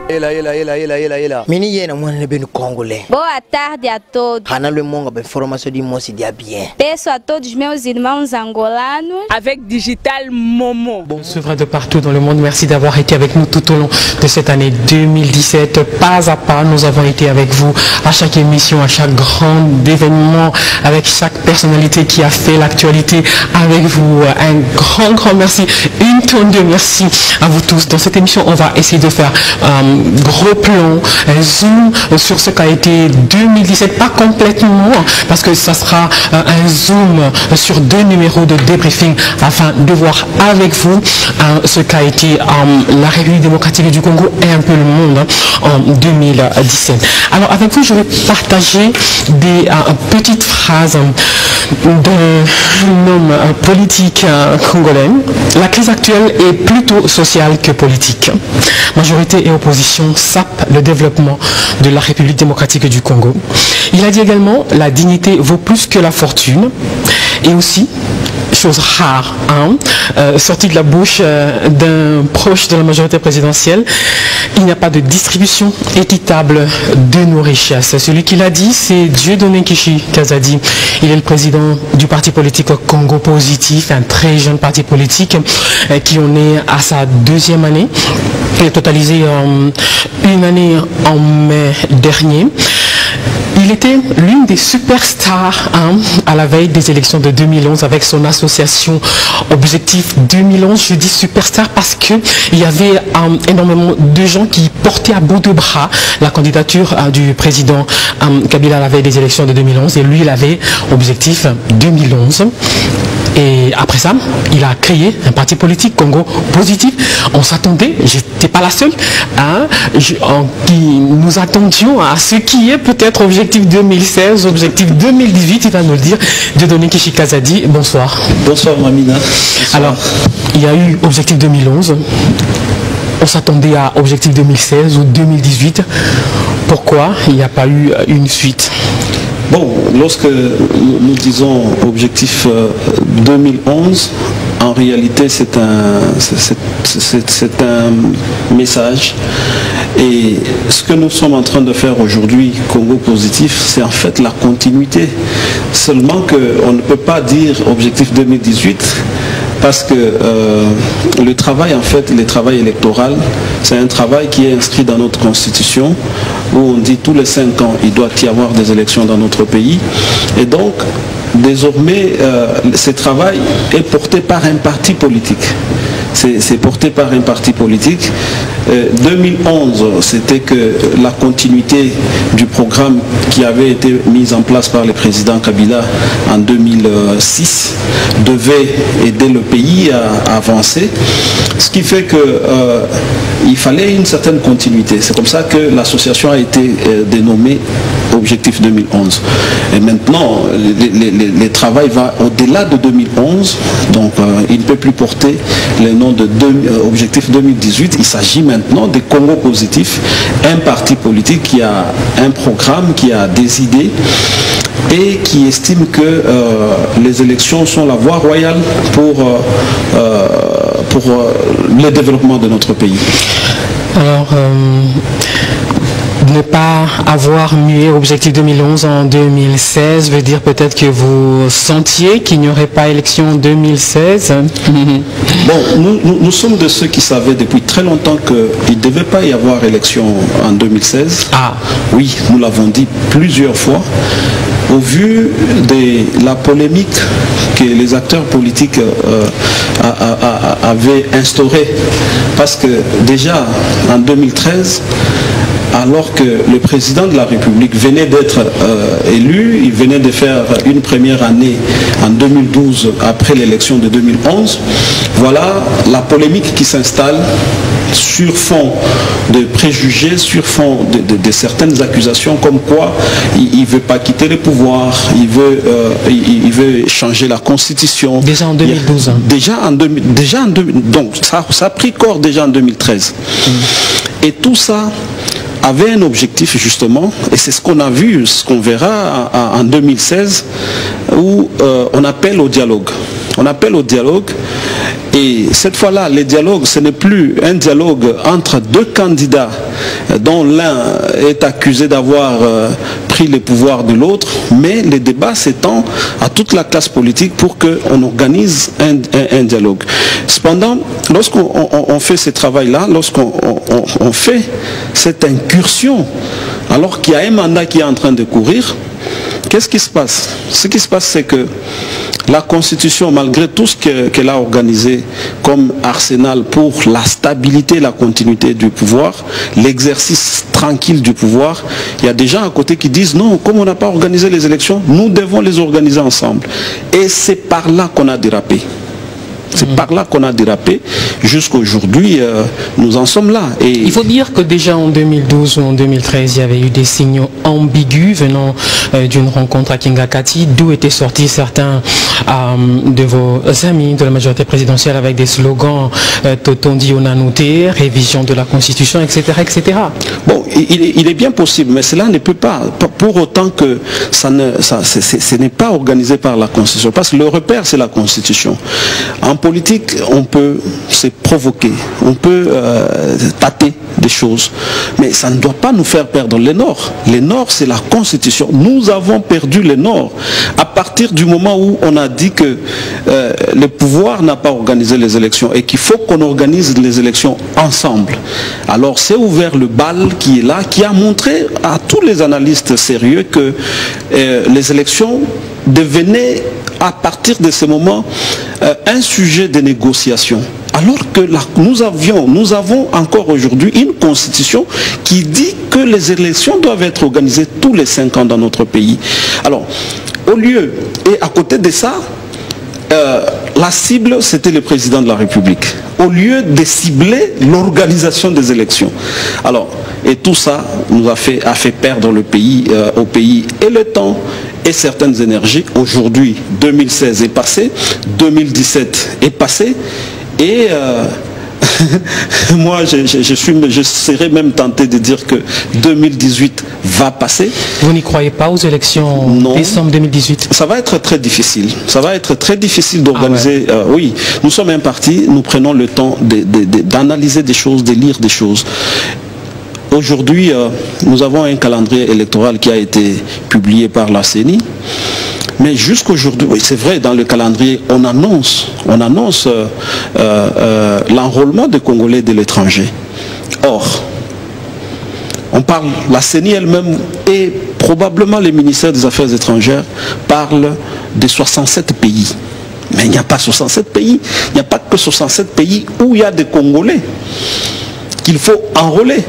Boa tarde a todos. Peço a todos meus irmãos angolanos. Avec Digital Momo. Bonsoir de partout dans le monde. Merci d'avoir été avec nous tout au long de cette année 2017. Pas à pas, nous avons été avec vous à chaque émission, à chaque grand événement, avec chaque personnalité qui a fait l'actualité avec vous. Un grand merci. Une tonne de merci à vous tous. Dans cette émission, on va essayer de faire un gros plan, un zoom sur ce qu'a été 2017, pas complètement, parce que ça sera un zoom sur 2 numéros de débriefing afin de voir avec vous ce qu'a été la République démocratique du Congo et un peu le monde en 2017. Alors avec vous, je vais partager des petites phrases d'un homme politique congolais. La crise actuelle est plutôt sociale que politique. Majorité et opposition sapent le développement de la République démocratique du Congo. Il a dit également la dignité vaut plus que la fortune. Et aussi, chose rare, sortie de la bouche d'un proche de la majorité présidentielle, il n'y a pas de distribution équitable de nos richesses. Celui qui l'a dit, c'est Dieudonné Kishi Kazadi. Il est le président du parti politique Congo Positif, un très jeune parti politique qui en est à sa 2e année. Il a totalisé une année en mai dernier. Il était l'une des superstars à la veille des élections de 2011 avec son association Objectif 2011. Je dis superstar parce qu'il y avait énormément de gens qui portaient à bout de bras la candidature du président Kabila à la veille des élections de 2011. Et lui, il avait Objectif 2011. Et après ça, il a créé un parti politique Congo Positif. On s'attendait, j'étais pas la seule, nous attendions à ce qui est peut-être Objectif 2016, Objectif 2018, il va nous le dire. Dieudonné Kishi Kazadi, bonsoir. Bonsoir Mamina. Bonsoir. Alors, il y a eu Objectif 2011. On s'attendait à Objectif 2016 ou 2018. Pourquoi il n'y a pas eu une suite? Bon, lorsque nous disons Objectif 2011, en réalité c'est un message. Et ce que nous sommes en train de faire aujourd'hui, Congo Positif, c'est en fait la continuité. Seulement qu'on ne peut pas dire Objectif 2018 parce que le travail, en fait, le travail électoral, c'est un travail qui est inscrit dans notre constitution où on dit tous les 5 ans, il doit y avoir des élections dans notre pays. Et donc, désormais, ce travail est porté par un parti politique. C'est porté par un parti politique. 2011, c'était que la continuité du programme qui avait été mis en place par le président Kabila en 2006 devait aider le pays à avancer. Ce qui fait qu'il fallait une certaine continuité. C'est comme ça que l'association a été dénommée Objectif 2011. Et maintenant, le travail va au-delà de 2011. Donc, il ne peut plus porter le nom de Objectif 2018. Il s'agit maintenant de Congo Positif, un parti politique qui a un programme, qui a des idées et qui estime que les élections sont la voie royale pour le développement de notre pays. Alors, ne pas avoir mué Objectif 2011 en 2016 veut dire peut-être que vous sentiez qu'il n'y aurait pas élection en 2016. Bon, nous sommes de ceux qui savaient depuis très longtemps qu'il ne devait pas y avoir élection en 2016. Ah. Oui, nous l'avons dit plusieurs fois. Au vu de la polémique que les acteurs politiques avaient instaurée, parce que déjà en 2013, alors que le président de la République venait d'être élu, il venait de faire une première année en 2012 après l'élection de 2011, voilà la polémique qui s'installe sur fond de préjugés, sur fond de certaines accusations comme quoi il ne veut pas quitter le pouvoir, il veut changer la constitution. Déjà en 2012. Donc ça a pris corps déjà en 2013. Et tout ça avait un objectif justement, et c'est ce qu'on a vu, ce qu'on verra en 2016, où on appelle au dialogue. On appelle au dialogue, et Et cette fois-là, les dialogues, ce n'est plus un dialogue entre deux candidats dont l'un est accusé d'avoir pris les pouvoirs de l'autre, mais les débats s'étendent à toute la classe politique pour qu'on organise un dialogue. Cependant, lorsqu'on fait ce travail-là, lorsqu'on fait cette incursion, alors qu'il y a un mandat qui est en train de courir, qu'est-ce qui se passe? Ce qui se passe, c'est que la Constitution, malgré tout ce qu'elle a organisé comme arsenal pour la stabilité et la continuité du pouvoir, l'exercice tranquille du pouvoir, il y a des gens à côté qui disent non, comme on n'a pas organisé les élections, nous devons les organiser ensemble. Et c'est par là qu'on a dérapé. C'est par là qu'on a dérapé. Jusqu'aujourd'hui, nous en sommes là. Et il faut dire que déjà en 2012 ou en 2013, il y avait eu des signaux ambigus venant d'une rencontre à Kingakati, d'où étaient sortis certains de vos amis de la majorité présidentielle avec des slogans Totondi Onanouté, révision de la Constitution, etc. etc. Bon, il est bien possible, mais cela ne peut pas, pour autant que ce n'est pas organisé par la Constitution, parce que le repère, c'est la Constitution. En politique, on peut se provoquer, on peut tâter des choses, mais ça ne doit pas nous faire perdre les Nord. Les Nord, c'est la Constitution. Nous avons perdu les Nord à partir du moment où on a dit que le pouvoir n'a pas organisé les élections et qu'il faut qu'on organise les élections ensemble. Alors c'est ouvert le bal qui est là, qui a montré à tous les analystes sérieux que les élections devenaient à partir de ce moment un sujet de négociation. Alors que nous avons encore aujourd'hui une constitution qui dit que les élections doivent être organisées tous les 5 ans dans notre pays. Alors, au lieu, et à côté de ça, la cible, c'était le président de la République. Au lieu de cibler l'organisation des élections. Alors, et tout ça nous a fait perdre le pays, au pays et le temps et certaines énergies. Aujourd'hui, 2016 est passé, 2017 est passé, et moi je serais même tenté de dire que 2018 va passer. Vous n'y croyez pas aux élections décembre 2018? Ça va être très difficile. Ça va être très difficile d'organiser. Ah ouais. Oui, nous sommes un parti, nous prenons le temps d'analyser des choses, de lire des choses. Aujourd'hui, nous avons un calendrier électoral qui a été publié par la CENI. Mais jusqu'aujourd'hui, oui, c'est vrai, dans le calendrier, on annonce l'enrôlement des Congolais de l'étranger. Or, on parle, la CENI elle-même et probablement le ministère des Affaires étrangères parlent de 67 pays. Mais il n'y a pas 67 pays, il n'y a pas que 67 pays où il y a des Congolais qu'il faut enrôler.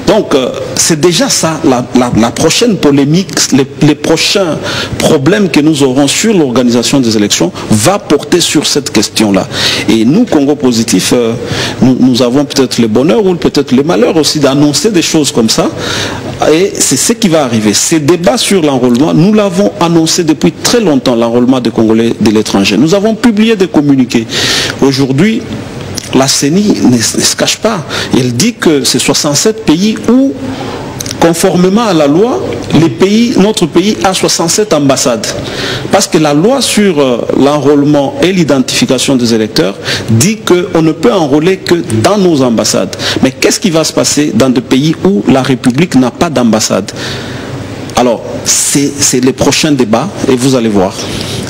Donc, c'est déjà ça, la prochaine polémique, les prochains problèmes que nous aurons sur l'organisation des élections va porter sur cette question-là. Et nous, Congo Positif, nous avons peut-être le bonheur ou peut-être le malheur aussi d'annoncer des choses comme ça. Et c'est ce qui va arriver. Ces débats sur l'enrôlement, nous l'avons annoncé depuis très longtemps, l'enrôlement des Congolais de l'étranger. Nous avons publié des communiqués. Aujourd'hui, la CENI ne se cache pas. Elle dit que c'est 67 pays où, conformément à la loi, notre pays a 67 ambassades. Parce que la loi sur l'enrôlement et l'identification des électeurs dit qu'on ne peut enrôler que dans nos ambassades. Mais qu'est-ce qui va se passer dans des pays où la République n'a pas d'ambassade? Alors, c'est les prochains débats et vous allez voir.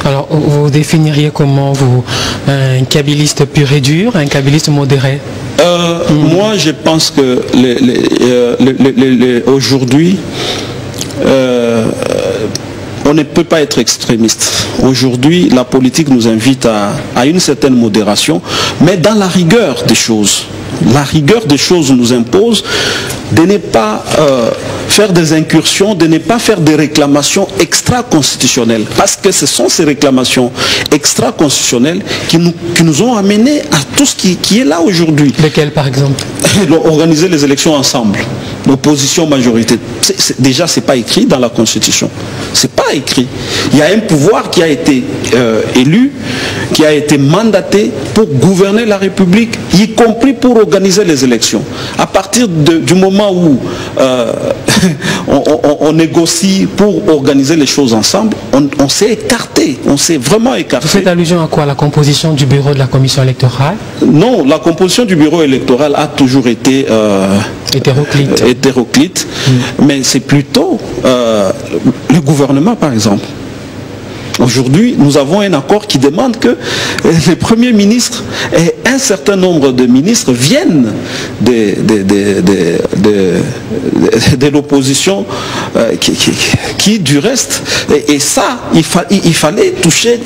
Alors, vous définiriez comment vous, un kabiliste pur et dur, un kabiliste modéré? Moi, je pense que aujourd'hui, on ne peut pas être extrémiste. Aujourd'hui, la politique nous invite à une certaine modération, mais dans la rigueur des choses. La rigueur des choses nous impose de ne pas faire des incursions, de ne pas faire des réclamations extra-constitutionnelles. Parce que ce sont ces réclamations extra-constitutionnelles qui nous ont amenés à tout ce qui est là aujourd'hui. Lesquelles, par exemple? Organiser les élections ensemble. L'opposition majorité. Déjà, ce n'est pas écrit dans la Constitution. Ce n'est pas écrit. Il y a un pouvoir qui a été élu, qui a été mandaté pour gouverner la République, y compris pour organiser les élections. À partir du moment où on négocie pour organiser les choses ensemble, on s'est écarté, on s'est vraiment écarté. Vous faites allusion à quoi? La composition du bureau de la commission électorale? Non, la composition du bureau électoral a toujours été hétéroclite, mais c'est plutôt le gouvernement, par exemple. Aujourd'hui, nous avons un accord qui demande que les premiers ministres et un certain nombre de ministres viennent de l'opposition qui, du reste, et ça, il fallait toucher.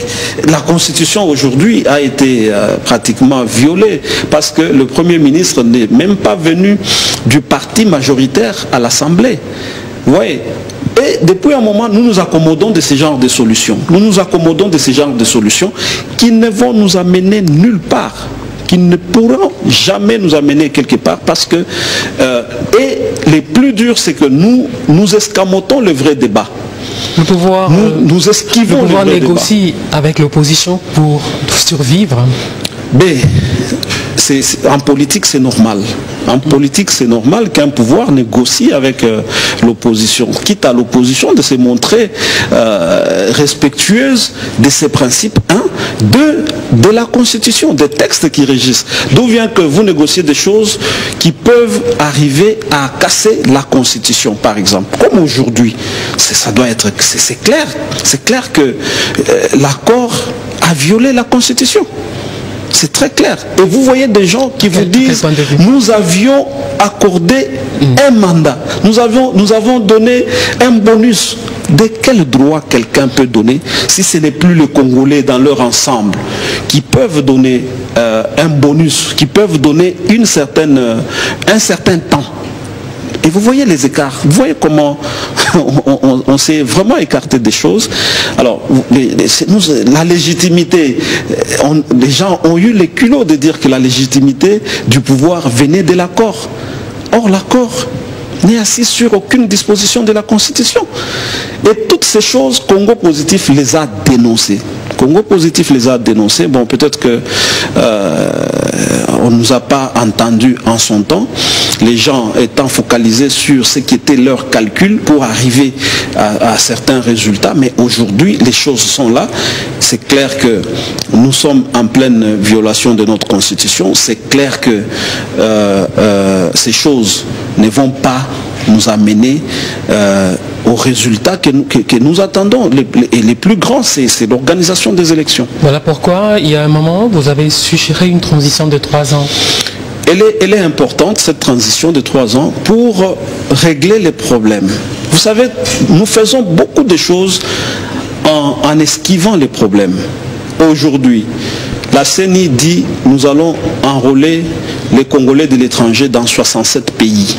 La Constitution aujourd'hui a été pratiquement violée parce que le Premier ministre n'est même pas venu du parti majoritaire à l'Assemblée. Vous voyez? Et depuis un moment, nous nous accommodons de ce genre de solutions. Nous nous accommodons de ce genre de solutions qui ne vont nous amener nulle part, qui ne pourront jamais nous amener quelque part parce que... et le plus dur, c'est que nous escamotons le vrai débat. Le pouvoir, nous esquivons le pouvoir vrai négocie débat. avec l'opposition pour survivre. Mais en politique, c'est normal. En politique, c'est normal qu'un pouvoir négocie avec l'opposition, quitte à l'opposition de se montrer respectueuse de ses principes, de la Constitution, des textes qui régissent. D'où vient que vous négociez des choses qui peuvent arriver à casser la Constitution, par exemple. Comme aujourd'hui, ça doit être, c'est clair. C'est clair que l'accord a violé la Constitution. C'est très clair. Et vous voyez des gens qui vous disent nous avions accordé un mandat, nous avons donné un bonus. De quel droit quelqu'un peut donner si ce n'est plus les Congolais dans leur ensemble qui peuvent donner un bonus, qui peuvent donner un certain temps? Et vous voyez les écarts, vous voyez comment on s'est vraiment écarté des choses. Alors, la légitimité, les gens ont eu les culots de dire que la légitimité du pouvoir venait de l'accord. Or, l'accord n'est assis sur aucune disposition de la Constitution. Et toutes ces choses, Congo Positif les a dénoncées. Congo Positif les a dénoncées. Bon, peut-être que on ne nous a pas entendus en son temps, les gens étant focalisés sur ce qui était leur calcul pour arriver à certains résultats. Mais aujourd'hui, les choses sont là. C'est clair que nous sommes en pleine violation de notre Constitution. C'est clair que ces choses ne vont pas nous amener aux résultats que nous attendons. Et les plus grands, c'est l'organisation des élections. Voilà pourquoi, il y a un moment, vous avez suggéré une transition de 3 ans. Elle est importante, cette transition de 3 ans, pour régler les problèmes. Vous savez, nous faisons beaucoup de choses en esquivant les problèmes. Aujourd'hui, la CENI dit nous allons enrôler les Congolais de l'étranger dans 67 pays.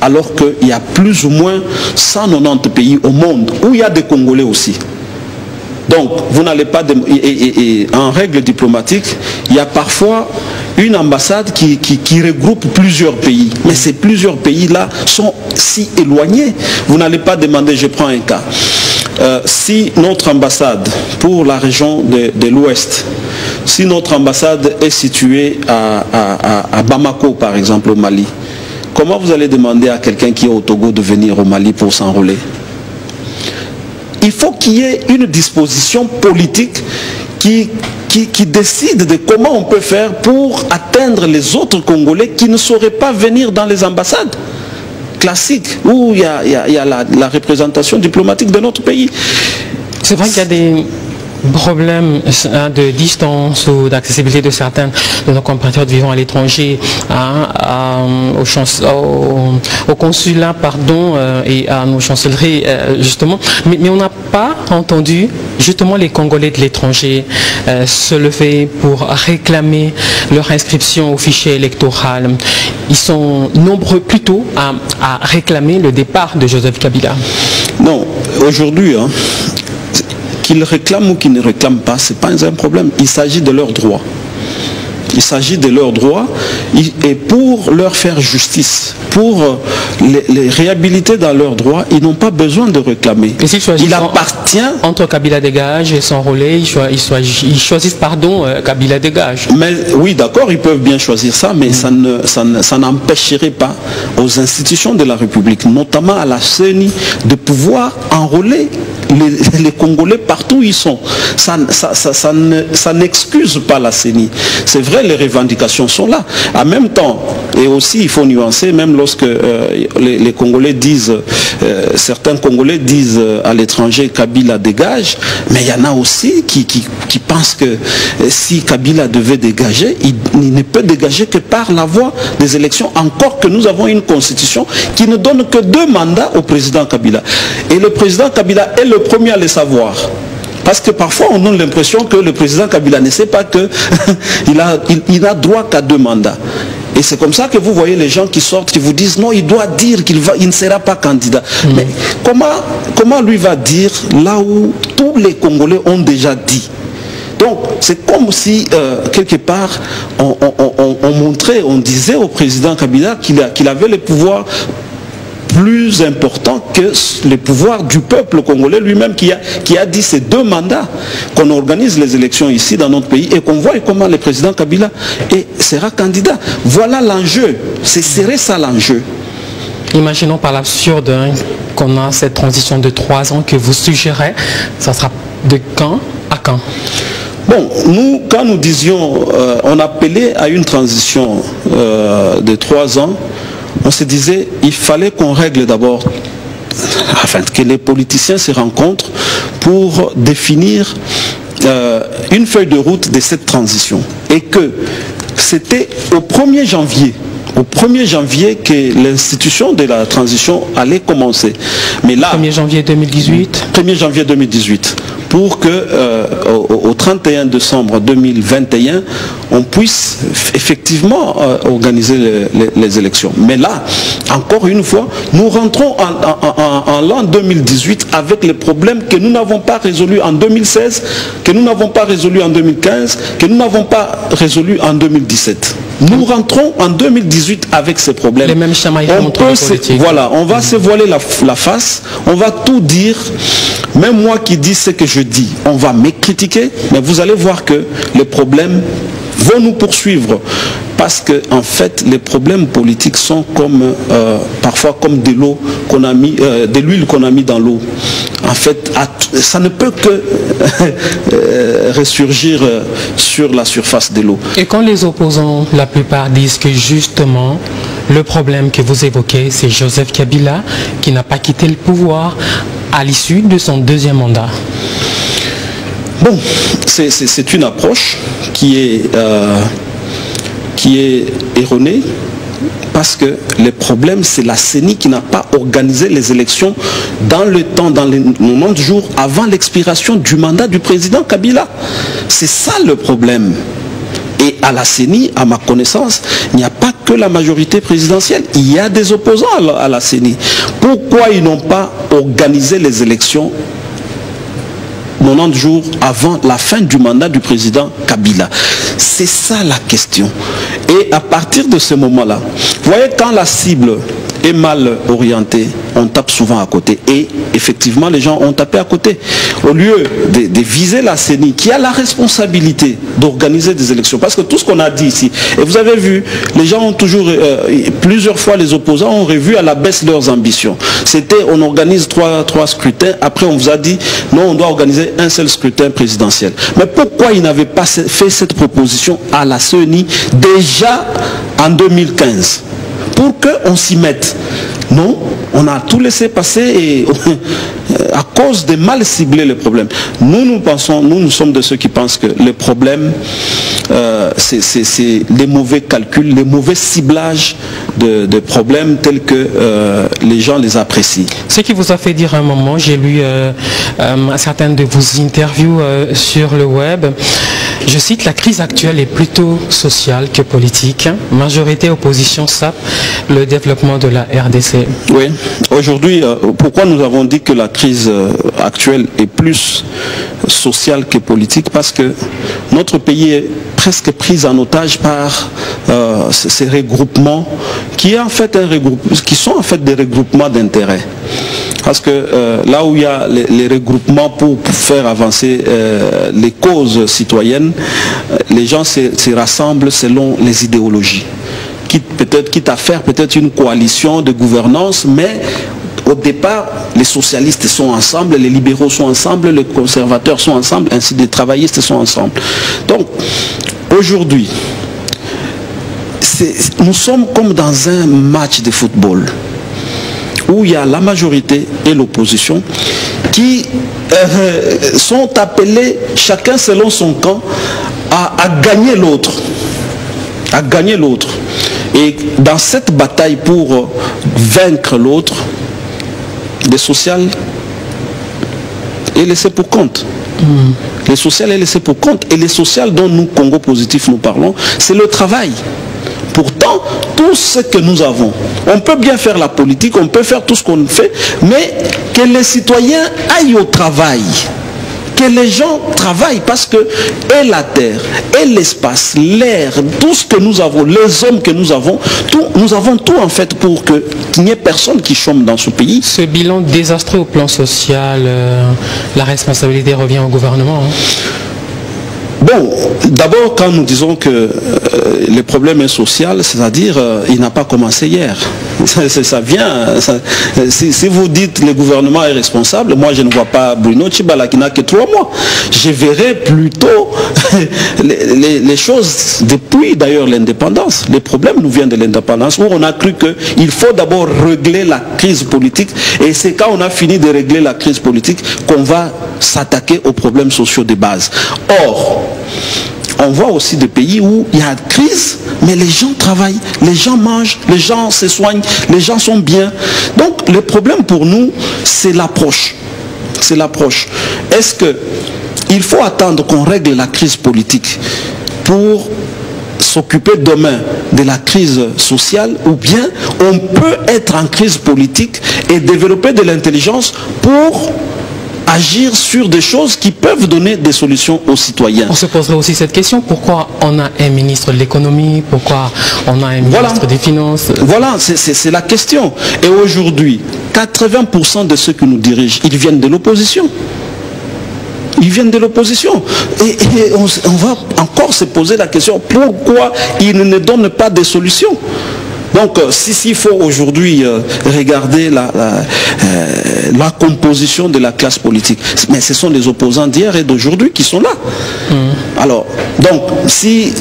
Alors qu'il y a plus ou moins 190 pays au monde où il y a des Congolais aussi. Donc, vous n'allez pas... Et en règle diplomatique, il y a parfois une ambassade qui regroupe plusieurs pays. Mais ces plusieurs pays-là sont si éloignés. Vous n'allez pas demander, je prends un cas. Si notre ambassade pour la région de l'Ouest, si notre ambassade est située à Bamako, par exemple, au Mali, comment vous allez demander à quelqu'un qui est au Togo de venir au Mali pour s'enrôler? Il faut qu'il y ait une disposition politique qui décide de comment on peut faire pour atteindre les autres Congolais qui ne sauraient pas venir dans les ambassades classiques où il y a la représentation diplomatique de notre pays. C'est vrai qu'il y a des problèmes de distance ou d'accessibilité de certains de nos compatriotes vivant à l'étranger au consulat et à nos chancelleries justement, mais on n'a pas entendu justement les Congolais de l'étranger se lever pour réclamer leur inscription au fichier électoral. Ils sont nombreux plutôt à réclamer le départ de Joseph Kabila. Non, aujourd'hui, qu'ils réclament ou qu'ils ne réclament pas, ce n'est pas un problème. Il s'agit de leurs droits. il s'agit de leurs droits et pour leur faire justice, pour les réhabiliter dans leurs droits, ils n'ont pas besoin de réclamer. Il appartient... Entre Kabila dégage et son relais, ils choisissent Kabila dégage. Mais, oui, d'accord, ils peuvent bien choisir ça, mais ça n'empêcherait pas aux institutions de la République, notamment à la CENI, de pouvoir enrôler les Congolais partout où ils sont. Ça n'excuse pas la CENI. C'est vrai, les revendications sont là. En même temps, et aussi il faut nuancer, même lorsque les Congolais disent, certains Congolais disent à l'étranger Kabila dégage, mais il y en a aussi qui pensent que si Kabila devait dégager, il ne peut dégager que par la voie des élections, encore que nous avons une constitution qui ne donne que 2 mandats au président Kabila. Et le président Kabila est le premier à le savoir. Parce que parfois on a l'impression que le président Kabila ne sait pas qu'il n'a droit qu'à 2 mandats. Et c'est comme ça que vous voyez les gens qui sortent, qui vous disent non, il doit dire qu'il ne sera pas candidat. Mais comment lui va dire là où tous les Congolais ont déjà dit? Donc c'est comme si quelque part on montrait, on disait au président Kabila qu'il avait le pouvoir plus important que le pouvoir du peuple congolais lui-même qui a dit ces 2 mandats, qu'on organise les élections ici dans notre pays et qu'on voit comment le président Kabila sera candidat. Voilà l'enjeu, serait ça l'enjeu. Imaginons par l'absurde qu'on a cette transition de 3 ans que vous suggérez, ça sera de quand à quand? Bon, nous, quand nous disions, on appelait à une transition de 3 ans, on se disait, il fallait qu'on règle d'abord, afin que les politiciens se rencontrent pour définir une feuille de route de cette transition. Et que c'était au 1er janvier, que l'institution de la transition allait commencer. Mais là, 1er janvier 2018 1er janvier 2018. Pour que au 31 décembre 2021, on puisse effectivement organiser les élections. Mais là, encore une fois, nous rentrons en l'an 2018 avec les problèmes que nous n'avons pas résolus en 2016, que nous n'avons pas résolus en 2015, que nous n'avons pas résolus en 2017. Nous rentrons en 2018 avec ces problèmes. Les mêmes chamailles voilà, on va se voiler la face, on va tout dire. Même moi qui dis ce que je dis, on va me critiquer, mais vous allez voir que les problèmes vont nous poursuivre. Parce que en fait, les problèmes politiques sont comme parfois comme de l'eau qu'on a mis, de l'huile qu'on a mis dans l'eau. En fait, ça ne peut que ressurgir sur la surface de l'eau. Et quand les opposants, la plupart disent que justement, le problème que vous évoquez, c'est Joseph Kabila qui n'a pas quitté le pouvoir à l'issue de son 2e mandat. Bon, c'est une approche qui est erronée, parce que le problème, c'est la CENI qui n'a pas organisé les élections dans le temps, dans les 90 jours avant l'expiration du mandat du président Kabila. C'est ça le problème. Et à la CENI, à ma connaissance, il n'y a pas que la majorité présidentielle. Il y a des opposants à la CENI. Pourquoi ils n'ont pas organisé les élections 90 jours avant la fin du mandat du président Kabila? C'est ça la question. Et à partir de ce moment-là, vous voyez, quand la cible est mal orientée, on tape souvent à côté. Et effectivement, les gens ont tapé à côté. Au lieu de viser la CENI, qui a la responsabilité d'organiser des élections. Parce que tout ce qu'on a dit ici, et vous avez vu, les gens ont toujours, plusieurs fois les opposants ont revu à la baisse leurs ambitions. C'était, on organise trois scrutins, après on vous a dit, non, on doit organiser un seul scrutin présidentiel. Mais pourquoi ils n'avaient pas fait cette proposition à la CENI déjà en 2015 pour qu'on s'y mette? Non, on a tout laissé passer et à cause de mal cibler les problèmes. Nous sommes de ceux qui pensent que les problèmes, c'est les mauvais calculs, les mauvais ciblages de problèmes tels que les gens les apprécient. Ce qui vous a fait dire à un moment, j'ai lu certaines de vos interviews sur le web, Je cite, la crise actuelle est plutôt sociale que politique. Majorité opposition sape le développement de la RDC. Oui, aujourd'hui, pourquoi nous avons dit que la crise actuelle est plus sociale que politique? Parce que notre pays est presque pris en otage par ces regroupements qui sont en fait des regroupements d'intérêts. Parce que là où il y a les regroupements pour faire avancer les causes citoyennes, les gens se rassemblent selon les idéologies. Quitte à faire peut-être une coalition de gouvernance, mais au départ, les socialistes sont ensemble, les libéraux sont ensemble, les conservateurs sont ensemble, ainsi les travaillistes sont ensemble. Donc, aujourd'hui, nous sommes comme dans un match de football où il y a la majorité et l'opposition qui sont appelés, chacun selon son camp, à gagner l'autre. À gagner l'autre. Et dans cette bataille pour vaincre l'autre, les sociales est laissé pour compte. Les sociales est laissé pour compte. Et les sociales dont nous, Congo Positif, nous parlons, c'est le travail. Pourtant, tout ce que nous avons, on peut bien faire la politique, on peut faire tout ce qu'on fait, mais que les citoyens aillent au travail. Que les gens travaillent parce que et la terre, et l'espace, l'air, tout ce que nous avons, les hommes que nous avons tout en fait pour qu'il n'y ait personne qui chôme dans ce pays. Ce bilan désastreux au plan social, la responsabilité revient au gouvernement. Bon, d'abord quand nous disons que le problème est social, c'est-à-dire il n'a pas commencé hier. Ça vient, si vous dites le gouvernement est responsable, moi je ne vois pas Bruno Tshibala qui n'a que 3 mois. Je verrai plutôt les choses depuis d'ailleurs l'indépendance. Les problèmes nous viennent de l'indépendance où on a cru qu'il faut d'abord régler la crise politique et c'est quand on a fini de régler la crise politique qu'on va s'attaquer aux problèmes sociaux de base. Or, on voit aussi des pays où il y a crise, mais les gens travaillent, les gens mangent, les gens se soignent, les gens sont bien. Donc le problème pour nous, c'est l'approche. C'est l'approche. Est-ce qu'il faut attendre qu'on règle la crise politique pour s'occuper demain de la crise sociale, ou bien on peut être en crise politique et développer de l'intelligence pour agir sur des choses qui peuvent donner des solutions aux citoyens. On se poserait aussi cette question, pourquoi on a un ministre de l'économie, pourquoi on a un ministre des finances? Voilà, c'est la question. Et aujourd'hui, 80% de ceux qui nous dirigent, ils viennent de l'opposition. Ils viennent de l'opposition. Et on va encore se poser la question, pourquoi ils ne donnent pas de solutions? Donc, s'il faut aujourd'hui regarder la composition de la classe politique, mais ce sont les opposants d'hier et d'aujourd'hui qui sont là. Alors, donc, si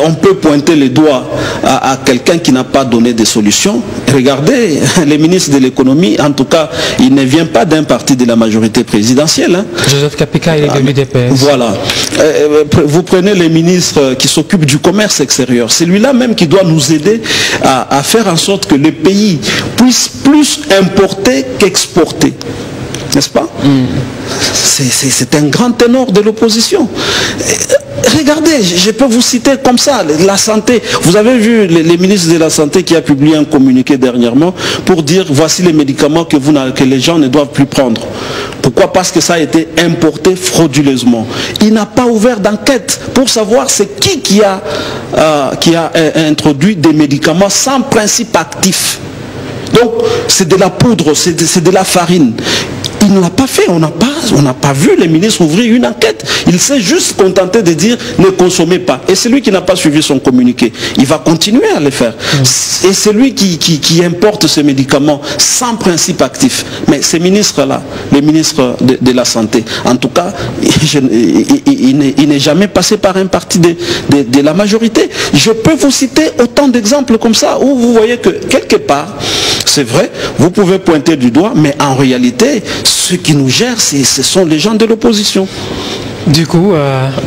on peut pointer les doigts à quelqu'un qui n'a pas donné de solutions, regardez, les ministres de l'économie, en tout cas, il ne vient pas d'un parti de la majorité présidentielle. Hein. Joseph Kapika, il est de l'UDPS. Voilà. Vous prenez les ministres qui s'occupent du commerce extérieur. C'est lui-là même qui doit nous aider à faire en sorte que le pays puisse plus importer qu'exporter. N'est-ce pas? C'est un grand ténor de l'opposition. Regardez, je peux vous citer comme ça, la santé. Vous avez vu les ministres de la Santé qui a publié un communiqué dernièrement pour dire voici les médicaments que les gens ne doivent plus prendre. Pourquoi? Parce que ça a été importé frauduleusement. Il n'a pas ouvert d'enquête pour savoir c'est qui a introduit des médicaments sans principe actif. Donc c'est de la poudre, c'est de la farine. Il ne l'a pas fait, on n'a pas vu les ministres ouvrir une enquête. Il s'est juste contenté de dire ne consommez pas. Et c'est lui qui n'a pas suivi son communiqué. Il va continuer à le faire. Et c'est lui qui importe ces médicaments sans principe actif. Mais ces ministres-là, les ministres de la Santé, en tout cas, il n'est jamais passé par un parti de la majorité. Je peux vous citer autant d'exemples comme ça où vous voyez que quelque part, c'est vrai, vous pouvez pointer du doigt, mais en réalité, ceux qui nous gèrent, ce sont les gens de l'opposition. Du coup,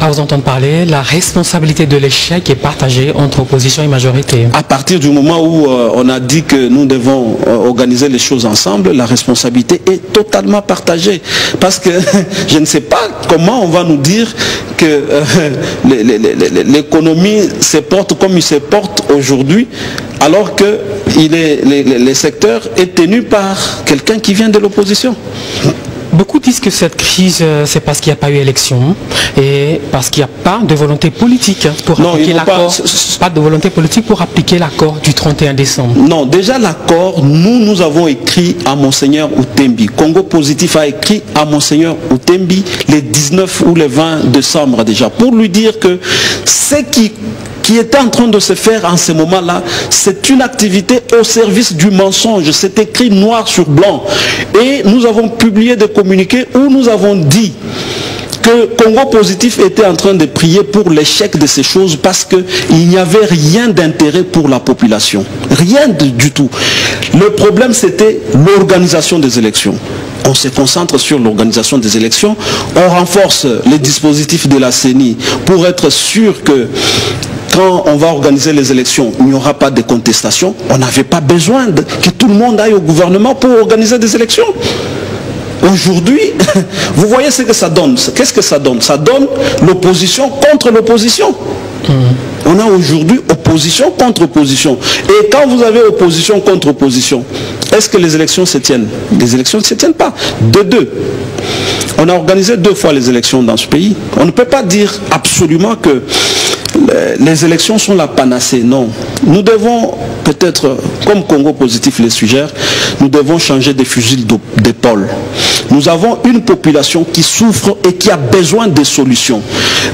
à vous entendre parler, la responsabilité de l'échec est partagée entre opposition et majorité. À partir du moment où on a dit que nous devons organiser les choses ensemble, la responsabilité est totalement partagée. Parce que je ne sais pas comment on va nous dire que l'économie se porte comme il se porte aujourd'hui, alors que le secteur est tenu par quelqu'un qui vient de l'opposition. Beaucoup disent que cette crise, c'est parce qu'il n'y a pas eu élection et parce qu'il n'y a pas de volonté politique pour appliquer l'accord. Pas de volonté politique pour appliquer l'accord du 31 décembre. Non, déjà l'accord, nous avons écrit à Monseigneur Outembi. Congo Positif a écrit à Monseigneur Outembi les 19 ou les 20 décembre déjà, pour lui dire que ce qui était en train de se faire en ce moment-là, c'est une activité au service du mensonge. C'est écrit noir sur blanc. Et nous avons publié des communiqués où nous avons que Congo Positif était en train de prier pour l'échec de ces choses parce qu'il n'y avait rien d'intérêt pour la population. Rien du tout. Le problème, c'était l'organisation des élections. On se concentre sur l'organisation des élections. On renforce les dispositifs de la CENI pour être sûr que quand on va organiser les élections, il n'y aura pas de contestation. On n'avait pas besoin que tout le monde aille au gouvernement pour organiser des élections. Aujourd'hui, vous voyez ce que ça donne. Qu'est-ce que ça donne? Ça donne l'opposition contre l'opposition. On a aujourd'hui opposition contre opposition. Et quand vous avez opposition contre opposition, est-ce que les élections se tiennent? Les élections ne se tiennent pas. De deux. On a organisé 2 fois les élections dans ce pays. On ne peut pas dire absolument que les élections sont la panacée. Non. Nous devons peut-être, comme Congo Positif les suggère, nous devons changer de fusil d'épaule. Nous avons une population qui souffre et qui a besoin de solutions.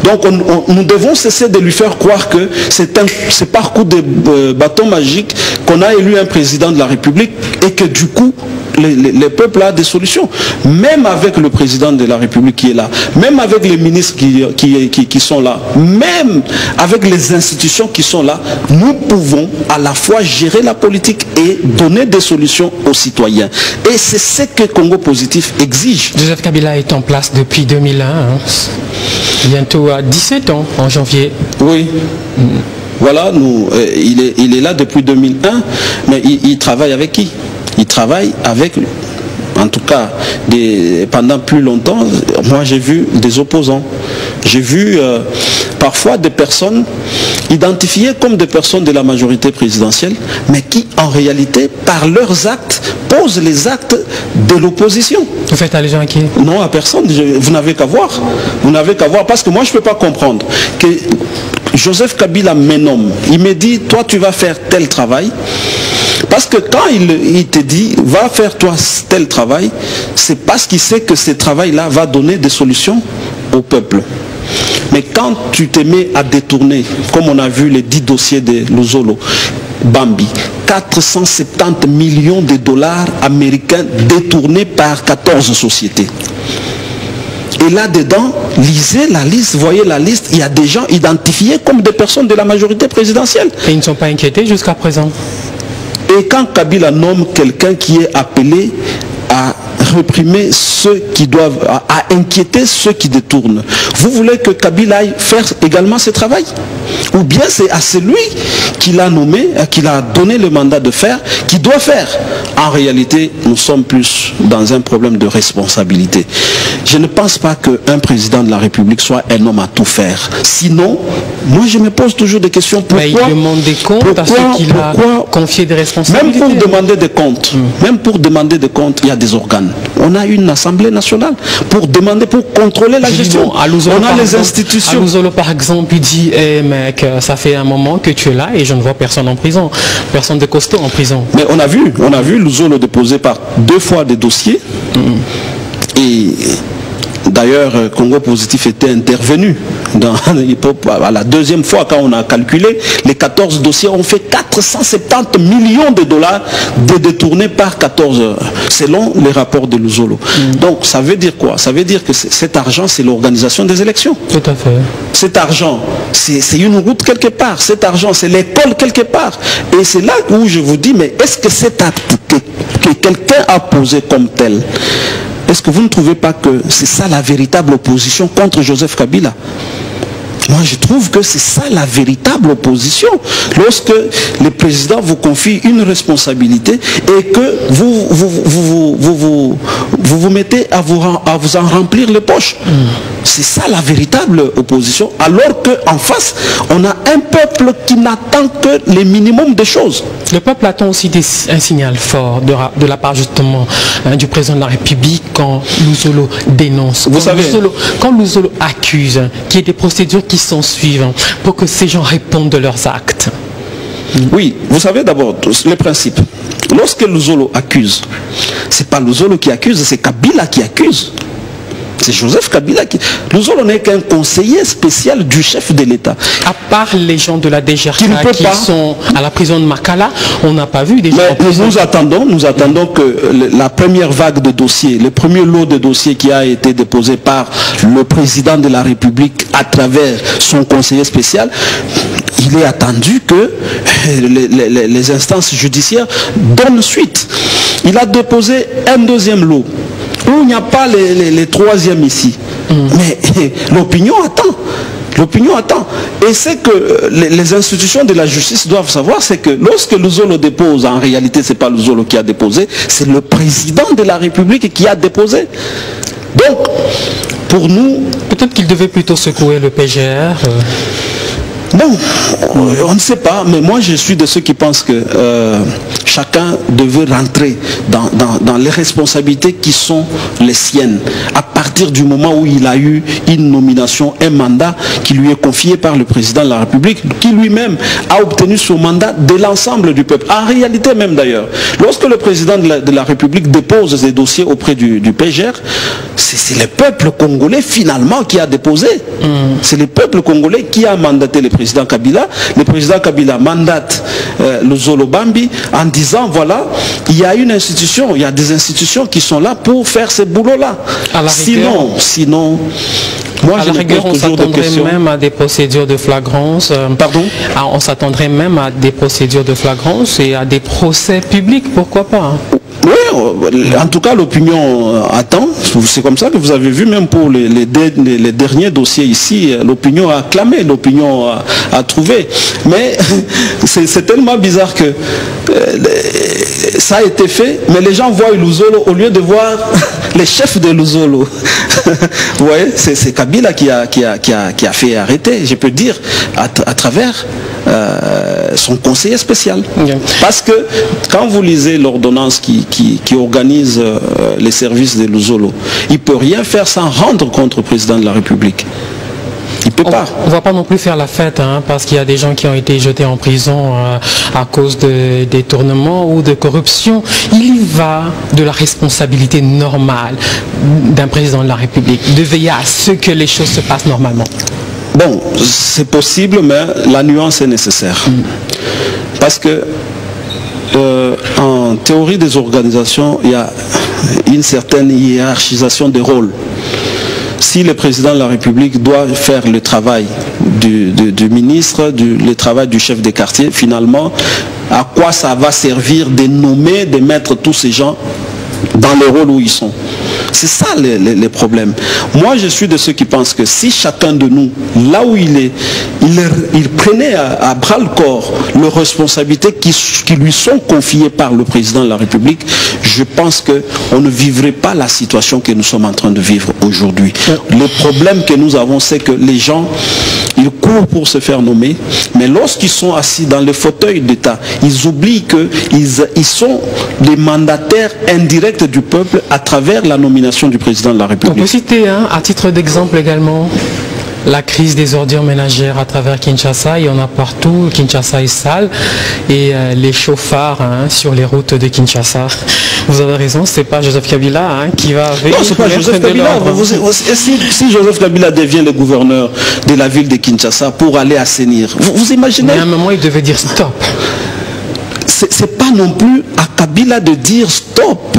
Donc nous devons cesser de lui faire croire que c'est par coup de bâton magique qu'on a élu un président de la République et que du coup, les peuples ont des solutions. Même avec le président de la République qui est là, même avec les ministres qui sont là, même avec les institutions qui sont là, nous pouvons à la fois gérer la politique et donner des solutions aux citoyens. Et c'est ce que Congo Positif exige. Joseph Kabila est en place depuis 2001, bientôt à 17 ans en janvier. Oui. Voilà, il est là depuis 2001, mais il travaille avec qui? Il travaille avec, en tout cas, pendant plus longtemps, moi j'ai vu des opposants. J'ai vu parfois des personnes identifiées comme des personnes de la majorité présidentielle, mais qui en réalité, par leurs actes, posent les actes de l'opposition. Vous faites allusion à qui? Non, à personne. Vous n'avez qu'à voir. Vous n'avez qu'à voir, parce que moi je ne peux pas comprendre que Joseph Kabila me nomme. Il me dit, toi tu vas faire tel travail. Parce que quand il te dit, va faire toi tel travail, c'est parce qu'il sait que ce travail-là va donner des solutions au peuple. Mais quand tu te mets à détourner, comme on a vu les 10 dossiers de Luzolo, Bambi, 470 millions de dollars américains détournés par 14 sociétés. Et là-dedans, lisez la liste, voyez la liste, il y a des gens identifiés comme des personnes de la majorité présidentielle. Et ils ne sont pas inquiétés jusqu'à présent. Et quand Kabila nomme quelqu'un qui est appelé à réprimer ceux qui doivent, à inquiéter ceux qui détournent, vous voulez que Kabila aille faire également ce travail? Ou bien c'est à celui qui l'a nommé, qui l'a donné le mandat de faire, qui doit faire? En réalité, nous sommes plus dans un problème de responsabilité. Je ne pense pas qu'un président de la République soit un homme à tout faire. Sinon, moi je me pose toujours des questions. Pourquoi, il demande des comptes à ceux qu'il a confié des responsabilités. Même pour demander des comptes, même pour demander des comptes, il y a des organes. On a une assemblée nationale pour demander, pour contrôler la gestion. On a les institutions. Luzolo par exemple, il dit, hey, mec, ça fait un moment que tu es là et je ne vois personne en prison. Personne de costaud en prison. Mais on a vu Luzolo déposer par 2 fois des dossiers. Et d'ailleurs, Congo Positif était intervenu à la 2e fois quand on a calculé. Les 14 dossiers ont fait 470 millions de dollars détournés par 14 selon les rapports de Luzolo. Donc ça veut dire quoi? Ça veut dire que cet argent, c'est l'organisation des élections. Tout à fait. Cet argent, c'est une route quelque part. Cet argent, c'est l'école quelque part. Et c'est là où je vous dis, mais est-ce que cet acte que quelqu'un a posé comme tel, Est-ce que vous ne trouvez pas que c'est ça la véritable opposition contre Joseph Kabila? Moi, je trouve que c'est ça la véritable opposition. Lorsque le président vous confie une responsabilité et que vous mettez à vous en remplir les poches. C'est ça la véritable opposition. Alors qu'en face, on a un peuple qui n'attend que les minimums des choses. Le peuple attend aussi un signal fort de la part justement du président de la République quand Luzolo dénonce. Vous savez, quand Luzolo accuse, qu'il y ait des procédures qui s'en suivent pour que ces gens répondent de leurs actes. Oui, vous savez d'abord les principes. Lorsque Luzolo accuse, c'est pas Luzolo qui accuse, c'est Kabila qui accuse. C'est Joseph Kabila qui... Luzolo n'est qu'un conseiller spécial du chef de l'État. À part les gens de la DGRK qui sont à la prison de Makala, on n'a pas vu des gens en prison. Nous attendons que la première vague de dossiers, le premier lot de dossiers qui a été déposé par le président de la République à travers son conseiller spécial, il est attendu que les instances judiciaires donnent suite. Il a déposé un deuxième lot où il n'y a pas les troisièmes ici. Mais l'opinion attend. L'opinion attend. Et c'est que les institutions de la justice doivent savoir, c'est que lorsque Luzolo dépose, en réalité, ce n'est pas Luzolo qui a déposé, c'est le président de la République qui a déposé. Donc, pour nous... Peut-être qu'il devait plutôt secouer le PGR. Bon, on ne sait pas, mais moi je suis de ceux qui pensent que chacun devait rentrer dans les responsabilités qui sont les siennes. À partir du moment où il a eu une nomination, un mandat qui lui est confié par le président de la République, qui lui-même a obtenu son mandat de l'ensemble du peuple. En réalité même d'ailleurs, lorsque le président de la République dépose des dossiers auprès du PGR, c'est le peuple congolais finalement qui a déposé. C'est le peuple congolais qui a mandaté le président Kabila. Le président Kabila mandate Luzolo Bambi en disant voilà, il y a une institution, il y a des institutions qui sont là pour faire ce boulot-là. Sinon, moi à la rigueur, on s'attendrait même à des procédures de flagrance. Pardon? On s'attendrait même à des procédures de flagrance et à des procès publics, pourquoi pas, hein? Oui, en tout cas l'opinion attend. C'est comme ça que vous avez vu même pour les derniers dossiers ici, l'opinion a acclamé, l'opinion a trouvé. Mais c'est tellement bizarre que ça a été fait, mais les gens voient Luzolo au lieu de voir les chefs de Luzolo. Vous voyez, c'est Kabila qui a fait arrêter, je peux dire, à travers son conseiller spécial. Okay. Parce que quand vous lisez l'ordonnance qui organise les services de Luzolo, il ne peut rien faire sans rendre compte au président de la République. Il peut pas. On ne va pas non plus faire la fête, hein, parce qu'il y a des gens qui ont été jetés en prison à cause de détournement ou de corruption. Il y va de la responsabilité normale d'un président de la République, de veiller à ce que les choses se passent normalement. Bon, c'est possible, mais la nuance est nécessaire. Parce que en théorie des organisations, il y a une certaine hiérarchisation des rôles. Si le président de la République doit faire le travail du ministre, le travail du chef de quartier, finalement, à quoi ça va servir de nommer, de mettre tous ces gens dans le rôle où ils sont? C'est ça les problèmes. Moi, je suis de ceux qui pensent que si chacun de nous, là où il est, il prenait à bras le corps les responsabilités qui lui sont confiées par le président de la République, je pense qu'on ne vivrait pas la situation que nous sommes en train de vivre aujourd'hui. Le problème que nous avons, c'est que les gens, ils courent pour se faire nommer, mais lorsqu'ils sont assis dans le fauteuil d'État, ils oublient qu'ils sont les mandataires indirects du peuple à travers la nomination du président de la République. On peut citer, hein, à titre d'exemple également, la crise des ordures ménagères à travers Kinshasa. Il y en a partout. Kinshasa est sale. Et les chauffards, hein, sur les routes de Kinshasa. Vous avez raison, c'est pas Joseph Kabila, hein, qui va... Non, c'est pas Joseph Kabila. Si Joseph Kabila devient le gouverneur de la ville de Kinshasa pour aller assainir, vous imaginez... Mais à un moment, il devait dire stop. C'est pas non plus à Kabila de dire stop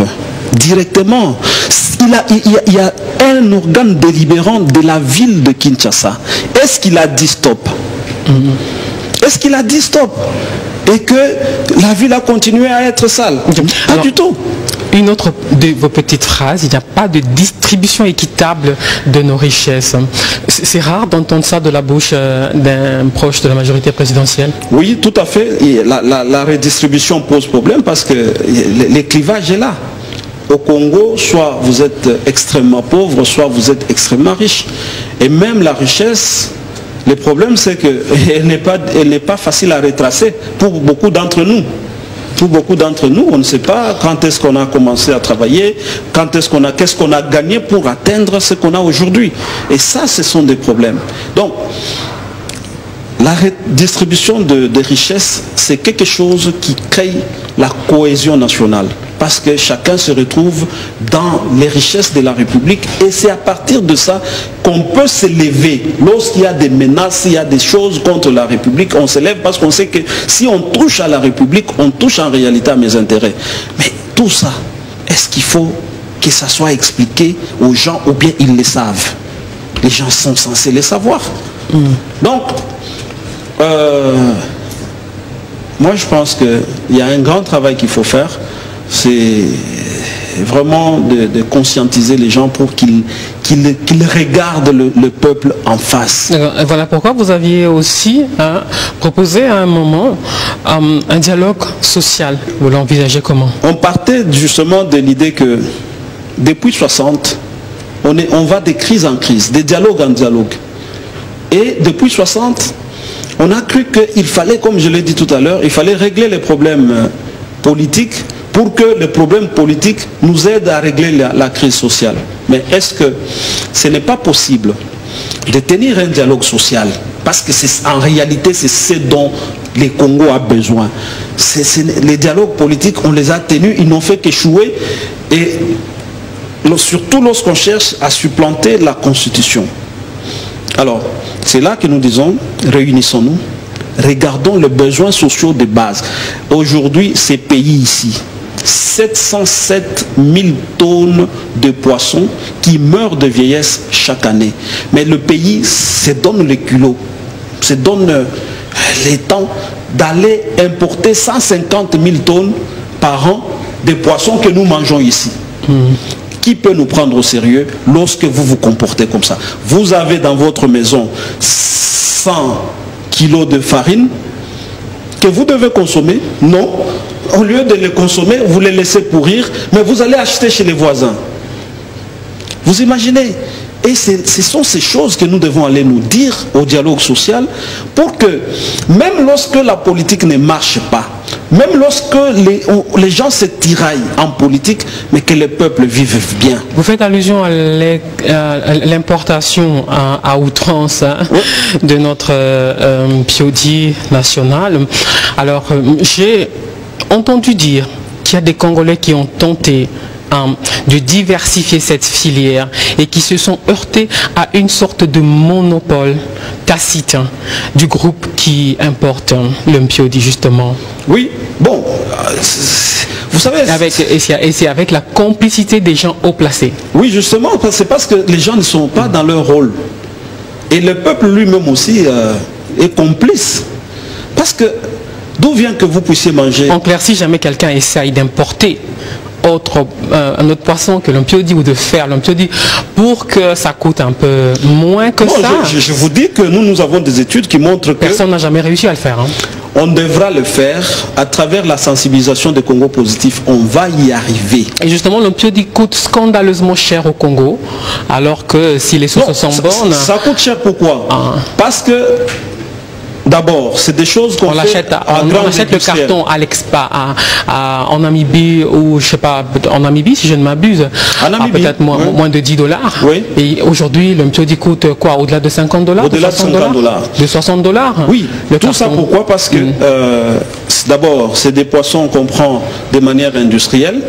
directement. Il y a un organe délibérant de la ville de Kinshasa. Est-ce qu'il a dit stop? Est-ce qu'il a dit stop? Et que la ville a continué à être sale? Pas du tout. une autre de vos petites phrases, il n'y a pas de distribution équitable de nos richesses. C'est rare d'entendre ça de la bouche d'un proche de la majorité présidentielle. Oui, tout à fait. La redistribution pose problème parce que le clivage est là. Au Congo, soit vous êtes extrêmement pauvre, soit vous êtes extrêmement riche. Et même la richesse, le problème c'est qu'elle n'est pas facile à retracer pour beaucoup d'entre nous. Pour beaucoup d'entre nous, on ne sait pas quand est-ce qu'on a commencé à travailler, qu'est-ce qu'on a gagné pour atteindre ce qu'on a aujourd'hui. Et ça, ce sont des problèmes. Donc, la redistribution de richesses, c'est quelque chose qui crée la cohésion nationale. Parce que chacun se retrouve dans les richesses de la République. Et c'est à partir de ça qu'on peut se lever. Lorsqu'il y a des menaces, s'il y a des choses contre la République, on se lève parce qu'on sait que si on touche à la République, on touche en réalité à mes intérêts. Mais tout ça, est-ce qu'il faut que ça soit expliqué aux gens ou bien ils le savent? Les gens sont censés le savoir. Donc, moi je pense qu'il y a un grand travail qu'il faut faire. C'est vraiment de conscientiser les gens pour qu'ils regardent le peuple en face. Voilà pourquoi vous aviez aussi proposé à un moment un dialogue social. Vous l'envisagez comment? On partait justement de l'idée que depuis 60, on va de crise en crise, de dialogue en dialogue. Et depuis 60, on a cru qu'il fallait, comme je l'ai dit tout à l'heure, il fallait régler les problèmes politiques pour que les problèmes politiques nous aident à régler la crise sociale. Mais est-ce que ce n'est pas possible de tenir un dialogue social? Parce que en réalité, c'est ce dont le Congo a besoin. Les dialogues politiques, on les a tenus, ils n'ont fait qu'échouer. Et surtout lorsqu'on cherche à supplanter la Constitution. Alors, c'est là que nous disons, réunissons-nous, regardons les besoins sociaux de base. Aujourd'hui, ces pays ici, 707 000 tonnes de poissons qui meurent de vieillesse chaque année. Mais le pays se donne le culot, se donne le temps d'aller importer 150 000 tonnes par an de poissons que nous mangeons ici. Qui peut nous prendre au sérieux lorsque vous vous comportez comme ça? Vous avez dans votre maison 100 kilos de farine que vous devez consommer? Non. Au lieu de les consommer, vous les laissez pourrir, mais vous allez acheter chez les voisins. Vous imaginez? Et ce sont ces choses que nous devons aller nous dire au dialogue social pour que, même lorsque la politique ne marche pas, même lorsque les gens se tiraillent en politique, mais que le peuple vive bien. Vous faites allusion à l'importation à outrance de notre POD national. Alors, j'ai entendu dire qu'il y a des Congolais qui ont tenté de diversifier cette filière et qui se sont heurtés à une sorte de monopole tacite du groupe qui importe le MPOD justement. Oui, bon, vous savez... Et c'est avec la complicité des gens haut placés. Oui, justement, c'est parce que les gens ne sont pas dans leur rôle. Et le peuple lui-même aussi est complice. Parce que d'où vient que vous puissiez manger... En clair, si jamais quelqu'un essaye d'importer un autre poisson que l'MPOD ou de faire l'MPOD pour que ça coûte un peu moins que ça. Je vous dis que nous avons des études qui montrent que... Personne n'a jamais réussi à le faire. On devra le faire à travers la sensibilisation des Congo positifs. On va y arriver. Et justement, l'MPOD coûte scandaleusement cher au Congo, alors que si les sources sont bonnes... Ça coûte cher pourquoi? Parce que... D'abord, c'est des choses qu'on achète le carton à l'Expa en Namibie ou je sais pas, en Namibie si je ne m'abuse, peut-être moins de $10. Oui. Et aujourd'hui, le MPOD coûte quoi? Au-delà de $50? Au-delà de $50. De $60? Oui. Tout ça pourquoi? Parce que d'abord, c'est des poissons qu'on prend de manière industrielle.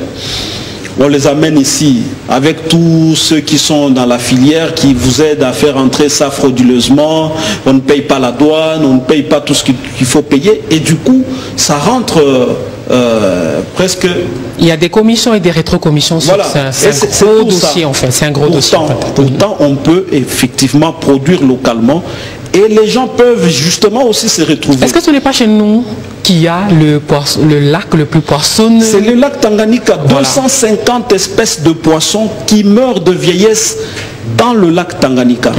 On les amène ici avec tous ceux qui sont dans la filière qui vous aident à faire entrer ça frauduleusement. On ne paye pas la douane, on ne paye pas tout ce qu'il faut payer. Et du coup, ça rentre presque... Il y a des commissions et des rétrocommissions. Voilà. C'est un gros dossier en fait. C'est un gros dossier. En fait. Pourtant, on peut effectivement produire localement. Et les gens peuvent justement aussi se retrouver. Est-ce que ce n'est pas chez nous qui a le lac le plus poissonneux. C'est le lac Tanganyika. Voilà. 250 espèces de poissons qui meurent de vieillesse dans le lac Tanganyika.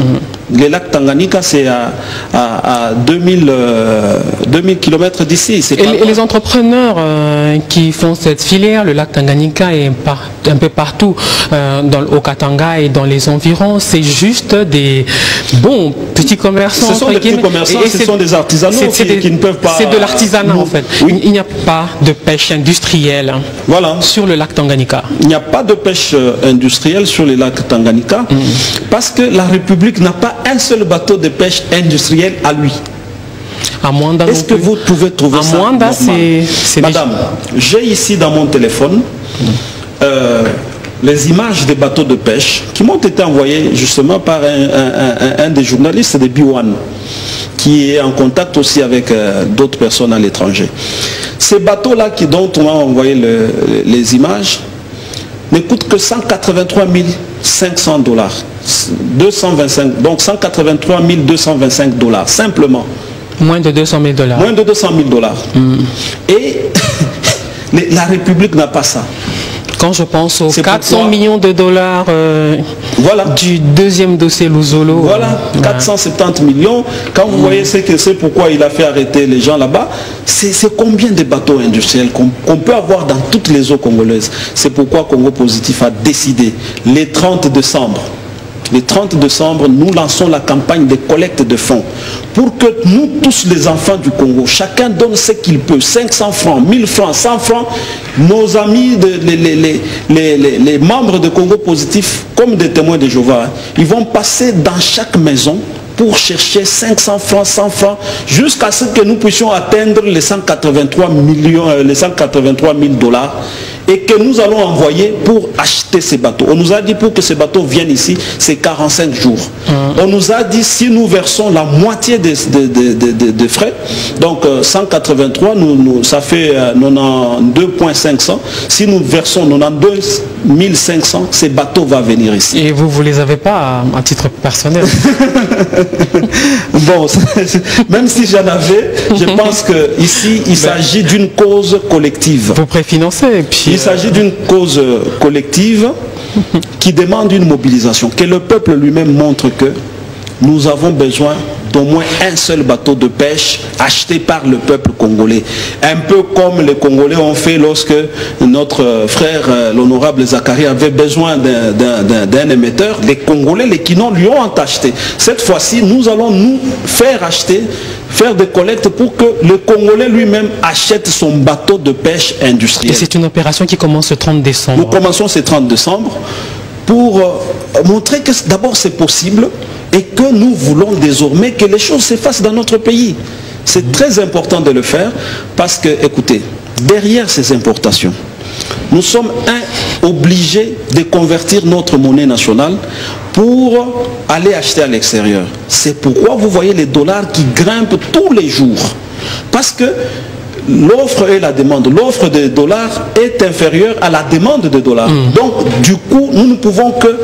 Le lac Tanganyika, c'est à 2000 km d'ici. Et les entrepreneurs qui font cette filière, le lac Tanganyika est un peu partout au Katanga et dans les environs. C'est juste des bons petits commerçants. Ce sont des petits commerçants, ce sont des artisanaux qui ne peuvent pas... C'est de l'artisanat en fait. Oui. Il n'y a pas de pêche industrielle sur le lac Tanganyika. Il n'y a pas de pêche industrielle sur le lac Tanganyika parce que la République n'a pas un seul bateau de pêche industrielle à lui. Est-ce que vous pouvez trouver ça normal? Madame, j'ai ici dans mon téléphone les images des bateaux de pêche qui m'ont été envoyées justement par un des journalistes de B1 qui est en contact aussi avec d'autres personnes à l'étranger. Ces bateaux-là dont on m'a envoyé les images ne coûtent que 183 500 $. 225, donc 183 225 $, simplement. Moins de 200 000 $. Moins de 200 000 $. Et la République n'a pas ça. Quand je pense aux 400 millions de dollars du deuxième dossier Luzolo. Voilà, 470 millions. Quand vous voyez c'est pourquoi il a fait arrêter les gens là-bas, c'est combien de bateaux industriels qu'on peut avoir dans toutes les eaux congolaises. C'est pourquoi Congo Positif a décidé, les 30 décembre, le 30 décembre, nous lançons la campagne de collecte de fonds pour que nous tous les enfants du Congo, chacun donne ce qu'il peut, 500 francs, 1000 francs, 100 francs, nos amis, les membres de Congo Positif, comme des témoins de Jéhovah, ils vont passer dans chaque maison pour chercher 500 francs, 100 francs, jusqu'à ce que nous puissions atteindre les 183 000 $, et que nous allons envoyer pour acheter ces bateaux. On nous a dit pour que ces bateaux viennent ici, c'est 45 jours. On nous a dit si nous versons la moitié des frais, donc 183, ça fait 92,500. Si nous versons 92 500, ces bateaux vont venir ici. Et vous ne les avez pas à titre personnel? Bon, même si j'en avais, je pense qu'ici, il s'agit d'une cause collective. Vous préfinancez. Il s'agit d'une cause collective qui demande une mobilisation. Que le peuple lui-même montre que nous avons besoin d'au moins un seul bateau de pêche acheté par le peuple congolais. Un peu comme les Congolais ont fait lorsque notre frère, l'honorable Zachary, avait besoin d'un émetteur. Les Congolais, les Kinons, lui ont acheté. Cette fois-ci, nous allons nous faire acheter, faire des collectes pour que le Congolais lui-même achète son bateau de pêche industriel. Et c'est une opération qui commence le 30 décembre. Nous commençons ce 30 décembre pour montrer que d'abord c'est possible et que nous voulons désormais que les choses s'effacent dans notre pays. C'est très important de le faire parce que, écoutez, derrière ces importations, nous sommes obligés de convertir notre monnaie nationale pour aller acheter à l'extérieur. C'est pourquoi vous voyez les dollars qui grimpent tous les jours. Parce que l'offre et la demande, l'offre de dollars est inférieure à la demande de dollars. Donc, du coup, nous ne pouvons que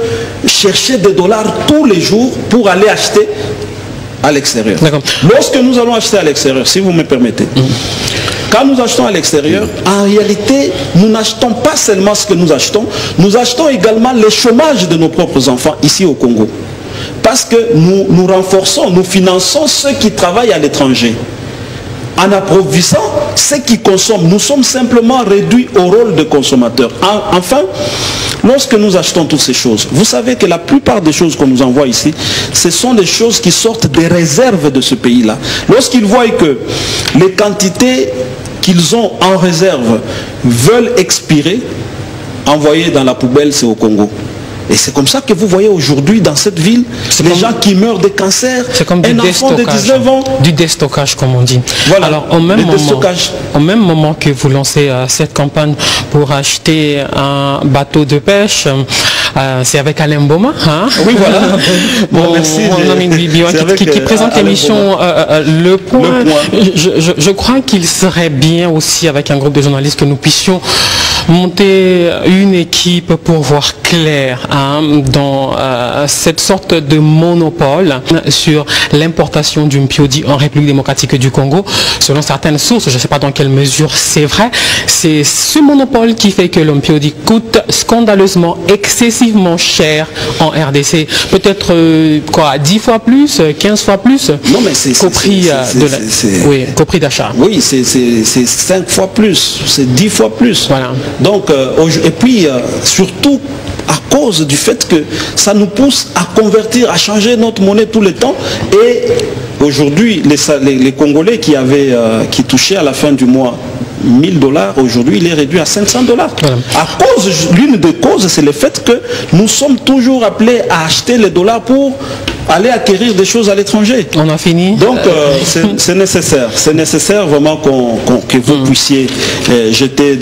chercher des dollars tous les jours pour aller acheter à l'extérieur. Lorsque nous allons acheter à l'extérieur, si vous me permettez, quand nous achetons à l'extérieur, en réalité, nous n'achetons pas seulement ce que nous achetons également le chômage de nos propres enfants ici au Congo. Parce que nous renforçons, nous finançons ceux qui travaillent à l'étranger. En approvissant ceux qui consomment, nous sommes simplement réduits au rôle de consommateurs. Enfin, lorsque nous achetons toutes ces choses, vous savez que la plupart des choses qu'on nous envoie ici, ce sont des choses qui sortent des réserves de ce pays-là. Lorsqu'ils voient que les quantités qu'ils ont en réserve veulent expirer, envoyer dans la poubelle, c'est au Congo. Et c'est comme ça que vous voyez aujourd'hui dans cette ville, les gens qui meurent de cancer, c'est comme un enfant de 19 ans. Du déstockage, comme on dit. Voilà. Alors, au même moment que vous lancez cette campagne pour acheter un bateau de pêche, c'est avec Alain Boma. Hein? Oui, voilà. Bon, merci. Mon ami Bibian qui présente l'émission Le Point. Je crois qu'il serait bien aussi, avec un groupe de journalistes, que nous puissions monter une équipe pour voir clair dans cette sorte de monopole sur l'importation du Mpiodi en République démocratique du Congo. Selon certaines sources, je ne sais pas dans quelle mesure c'est vrai, c'est ce monopole qui fait que le Mpiodi coûte scandaleusement, excessivement cher en RDC. Peut-être 10 fois plus, 15 fois plus qu'au prix d'achat. Oui, c'est 5 fois plus, c'est 10 fois plus. Voilà. Donc, et puis, surtout, à cause du fait que ça nous pousse à convertir, à changer notre monnaie tout le temps. Et aujourd'hui, les Congolais qui touchaient à la fin du mois $1000, aujourd'hui il est réduit à $500. Voilà. L'une des causes, c'est le fait que nous sommes toujours appelés à acheter les dollars pour aller acquérir des choses à l'étranger. On a fini. Donc c'est nécessaire. C'est nécessaire vraiment que vous puissiez jeter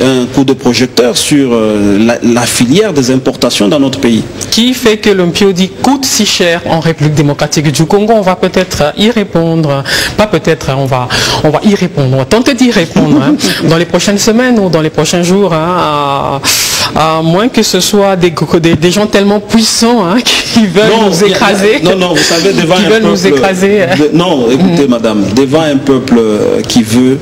un coup de projecteur sur la filière des importations dans notre pays. Qui fait que le Mpiodi coûte si cher en République démocratique du Congo? On va peut-être y répondre. Pas peut-être, on va y répondre. On va tenter d'y répondre dans les prochaines semaines ou dans les prochains jours. À moins que ce soit des gens tellement puissants qui veulent nous écraser. Non, vous savez, devant un peuple... nous écraser. Non, écoutez, madame, devant un peuple qui veut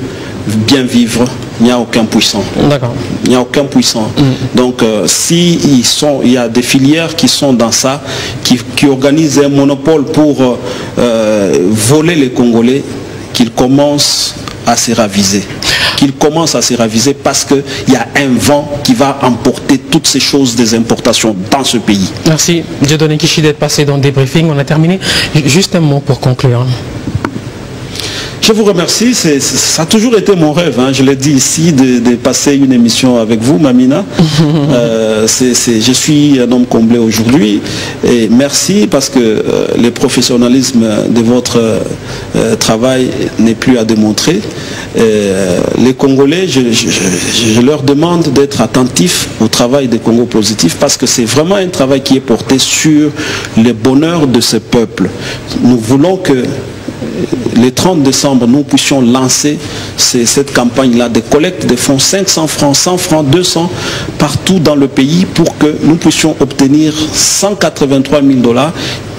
bien vivre, il n'y a aucun puissant. D'accord. Il n'y a aucun puissant. Donc, il y a des filières qui sont dans ça, qui organisent un monopole pour voler les Congolais, qu'ils commencent à se raviser. Parce qu'il y a un vent qui va emporter toutes ces choses des importations dans ce pays. Merci. Dieudonné Kishi d'être passé dans le débriefing. On a terminé. Juste un mot pour conclure. Je vous remercie, ça a toujours été mon rêve, je l'ai dit ici, de passer une émission avec vous, Mamina. Je suis un homme comblé aujourd'hui et merci parce que le professionnalisme de votre travail n'est plus à démontrer. Les Congolais, je leur demande d'être attentifs au travail des Congo Positifs parce que c'est vraiment un travail qui est porté sur le bonheur de ce peuple. Nous voulons que le 30 décembre, nous puissions lancer cette campagne-là de collecte de fonds, 500 francs, 100 francs, 200, partout dans le pays pour que nous puissions obtenir $183 000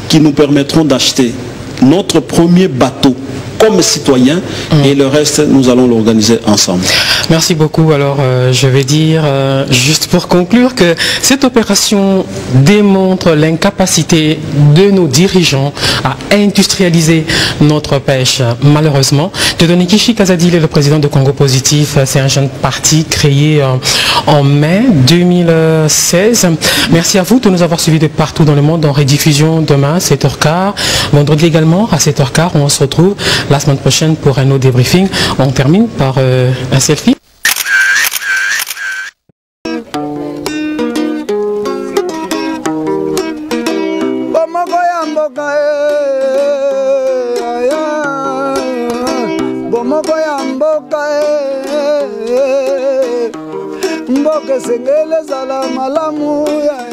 qui nous permettront d'acheter notre premier bateau comme citoyen et le reste, nous allons l'organiser ensemble. Merci beaucoup. Alors, je vais dire, juste pour conclure, que cette opération démontre l'incapacité de nos dirigeants à industrialiser notre pêche, malheureusement. Dieudonné Kishi Kazadil est le président de Congo Positif. C'est un jeune parti créé en mai 2016. Merci à vous de nous avoir suivis de partout dans le monde en rediffusion demain à 7h15. Vendredi également à 7h15. On se retrouve la semaine prochaine pour un autre débriefing. On termine par un selfie. Mboka sengele zala malamu ya